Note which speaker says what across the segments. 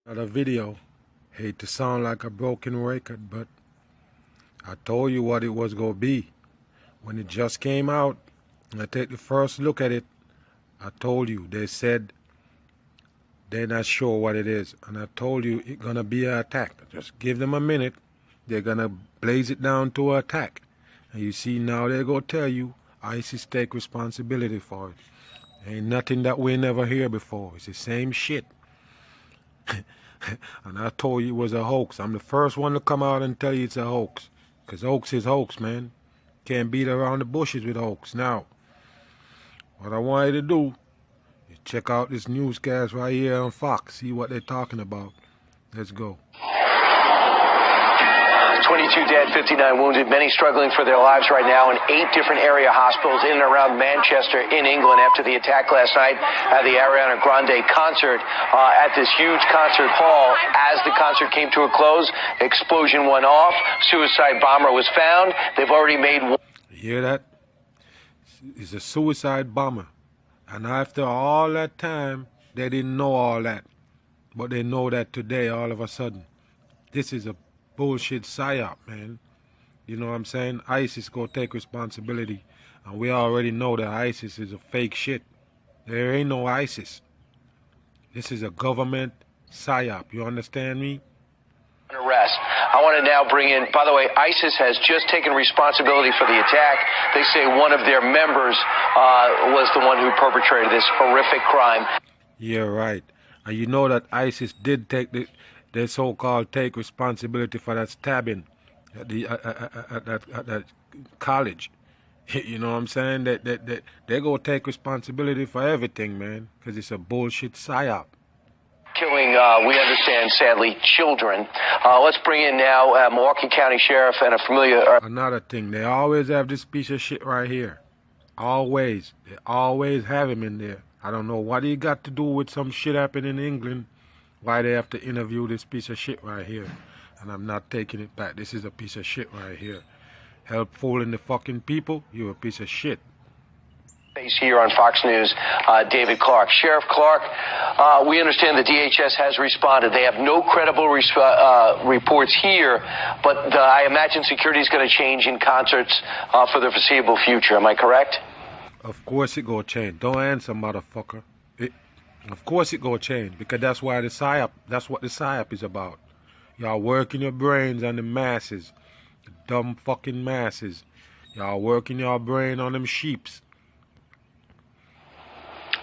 Speaker 1: Another video. Hate to sound like a broken record, but I told you what it was gonna be. When it just came out, and I take the first look at it, I told you, they said they're not sure what it is. And I told you it's gonna be an attack. Just give them a minute. They're gonna blaze it down to an attack. And you see now they're gonna tell you ISIS take responsibility for it. Ain't nothing that we never hear before. It's the same shit. And I told you it was a hoax. I'm the first one to come out and tell you it's a hoax. Because hoax is hoax, man. Can't beat around the bushes with hoax. Now, what I want you to do is check out this newscast right here on Fox. See what they're talking about. Let's go.
Speaker 2: 22 dead, 59 wounded, many struggling for their lives right now in 8 different area hospitals in and around Manchester in England after the attack last night at the Ariana Grande concert at this huge concert hall. As the concert came to a close, explosion went off. Suicide bomber was found. They've already made one.
Speaker 1: You hear that? It's a suicide bomber. And after all that time, they didn't know all that. But they know that today, all of a sudden. This is a bullshit psyop, man. You know what I'm saying? ISIS go take responsibility. And we already know that ISIS is a fake shit. There ain't no ISIS. This is a government psyop. You understand me?
Speaker 2: Arrest. I want to now bring in, by the way, ISIS has just taken responsibility for the attack. They say one of their members was the one who perpetrated this horrific crime.
Speaker 1: Yeah, right. And you know that ISIS did take they so-called take responsibility for that stabbing at that college. You know what I'm saying? They go take responsibility for everything, man, because it's a bullshit psyop.
Speaker 2: Killing, we understand, sadly, children. Let's bring in now Milwaukee County Sheriff and a familiar...
Speaker 1: Another thing, they always have this piece of shit right here. Always. They always have him in there. I don't know what he got to do with some shit happening in England. Why they have to interview this piece of shit right here. And I'm not taking it back. This is a piece of shit right here. Help fooling the fucking people? You're a piece of shit.
Speaker 2: Here on Fox News, David Clark. Sheriff Clark, we understand the DHS has responded. They have no credible reports here, but I imagine security is going to change in concerts for the foreseeable future. Am I correct?
Speaker 1: Of course it gonna change. Don't answer, motherfucker. Of course it gonna change, because that's why the psyop, that's what the psyop is about. Y'all working your brains on the masses, the dumb fucking masses. Y'all working your brain on them sheeps.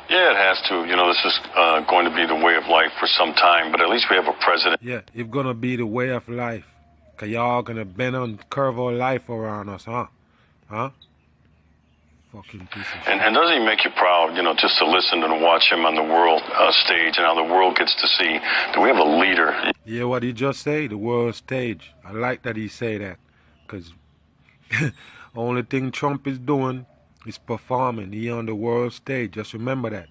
Speaker 3: Yeah, it has to. You know, this is going to be the way of life for some time, but at least we have a president.
Speaker 1: Yeah, it's gonna be the way of life. Cause y'all gonna bend on curve of life around us, huh? Huh? Fucking piece of shit.
Speaker 3: And doesn't he make you proud, you know, just to listen and watch him on the world stage, and how the world gets to see that we have a leader.
Speaker 1: Yeah, what he just say, the world stage. I like that he say that, because only thing Trump is doing is performing. He on the world stage. Just remember that.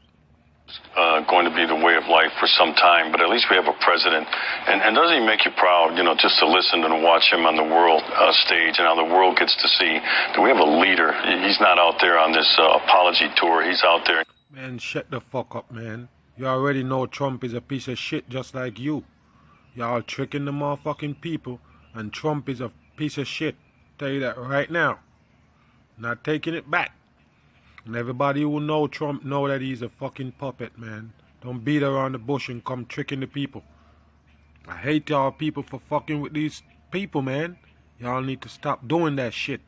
Speaker 3: Going to be the way of life for some time, but at least we have a president. And doesn't he make you proud, you know, just to listen and watch him on the world stage, and how the world gets to see that we have a leader. He's not out there on this apology tour. He's out there.
Speaker 1: Man, shut the fuck up, man. You already know Trump is a piece of shit just like you. Y'all tricking the motherfucking people, and Trump is a piece of shit. Tell you that right now. Not taking it back. And everybody who know Trump know that he's a fucking puppet, man. Don't beat around the bush and come tricking the people. I hate y'all people for fucking with these people, man. Y'all need to stop doing that shit.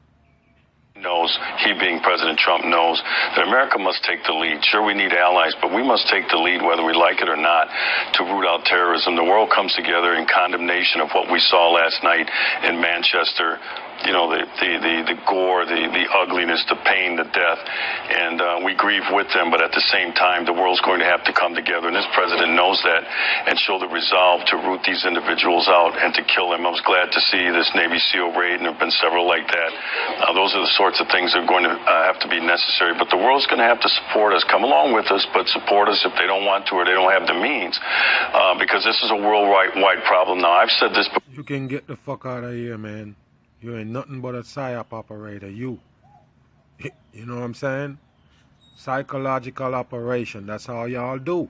Speaker 3: Knows, he being President Trump knows that America must take the lead. Sure, we need allies, but we must take the lead whether we like it or not to root out terrorism. The world comes together in condemnation of what we saw last night in Manchester. You know, the gore, the ugliness, the pain, the death, and we grieve with them, but at the same time, the world's going to have to come together, and this president knows that, and show the resolve to root these individuals out and to kill them. I was glad to see this Navy SEAL raid, and there have been several like that. Those are the sorts of things that are going to have to be necessary, but the world's going to have to support us, come along with us, but support us if they don't want to or they don't have the means, because this is a worldwide problem. Now, I've said this before.
Speaker 1: You can get the fuck out of here, man. You ain't nothing but a psyop operator, you. You know what I'm saying? Psychological operation, that's all y'all do.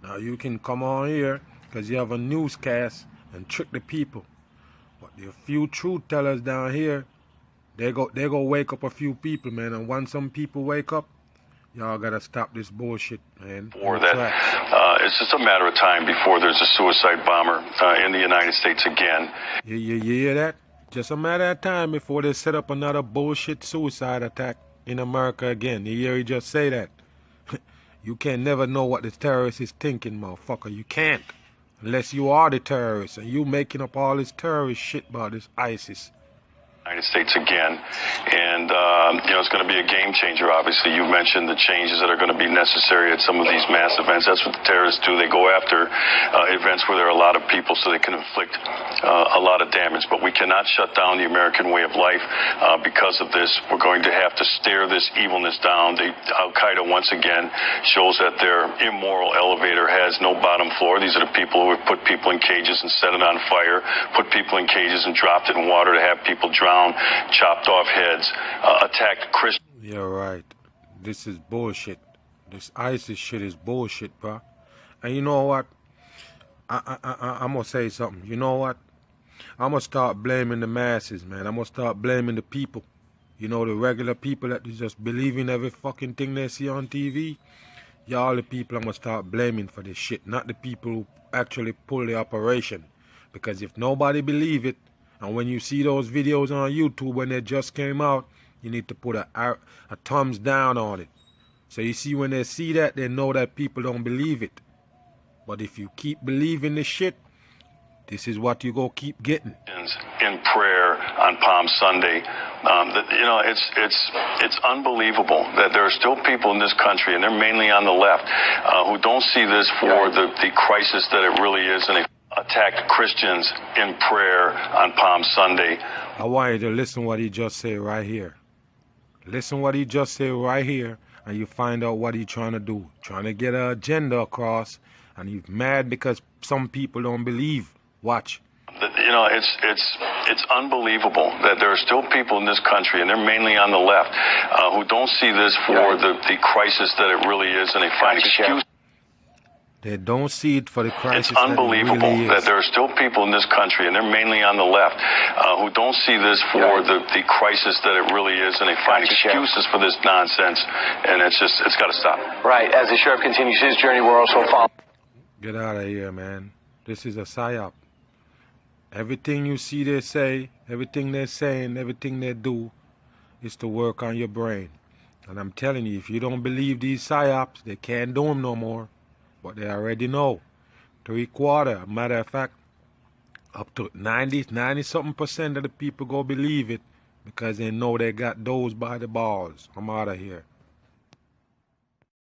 Speaker 1: Now you can come on here because you have a newscast and trick the people. But the few truth tellers down here, they go wake up a few people, man. And once some people wake up, y'all gotta stop this bullshit, man.
Speaker 3: Or that it's just a matter of time before there's a suicide bomber in the United States again.
Speaker 1: You hear that? Just a matter of time before they set up another bullshit suicide attack in America again. You hear he just say that? You can never know what the terrorist is thinking, motherfucker. You can't. Unless you are the terrorist and you making up all this terrorist shit about this ISIS.
Speaker 3: United States again, and it's going to be a game changer. Obviously, you mentioned the changes that are going to be necessary at some of these mass events. That's what the terrorists do. They go after events where there are a lot of people so they can inflict a lot of damage. But we cannot shut down the American way of life because of this. We're going to have to stare this evilness down. Al-Qaeda, once again, shows that their immoral elevator has no bottom floor. These are the people who have put people in cages and set it on fire, put people in cages and dropped it in water to have people drown, chopped off heads, attacked Christians.
Speaker 1: Yeah, right. This is bullshit. This ISIS shit is bullshit, bro. And you know what? I'm going to say something. You know what? I'm going to start blaming the masses, man. I'm going to start blaming the people. You know, the regular people that just believe in every fucking thing they see on TV. Y'all the people I'm going to start blaming for this shit. Not the people who actually pull the operation. Because if nobody believe it, and when you see those videos on YouTube when they just came out, you need to put a thumbs down on it. So you see, when they see that, they know that people don't believe it. But if you keep believing this shit, this is what you go keep getting.
Speaker 3: In prayer on Palm Sunday, it's unbelievable that there are still people in this country, and they're mainly on the left, who don't see this for the crisis that it really is, and they attacked Christians in prayer on Palm Sunday.
Speaker 1: I want you to listen what he just said right here. Listen what he just said right here, and you find out what he's trying to do. Trying to get an agenda across, and he's mad because some people don't believe. Watch.
Speaker 3: It's unbelievable that there are still people in this country, and they're mainly on the left, who don't see this for the crisis that it really is, and they find excuses.
Speaker 1: They don't see it for the crisis.
Speaker 3: It's unbelievable
Speaker 1: that, it really
Speaker 3: that there are still people in this country, and they're mainly on the left, who don't see this for the crisis that it really is, and they find excuses for this nonsense, and it's got to stop.
Speaker 2: Right. As the sheriff continues his journey, we're also following.
Speaker 1: Get out of here, man. This is a psyop. Everything you see they say, everything they're saying, everything they do is to work on your brain. And I'm telling you, if you don't believe these psyops, they can't do them no more. But they already know. 3/4, matter of fact, up to 90-something% of the people go believe it because they know they got those by the balls. I'm out of here.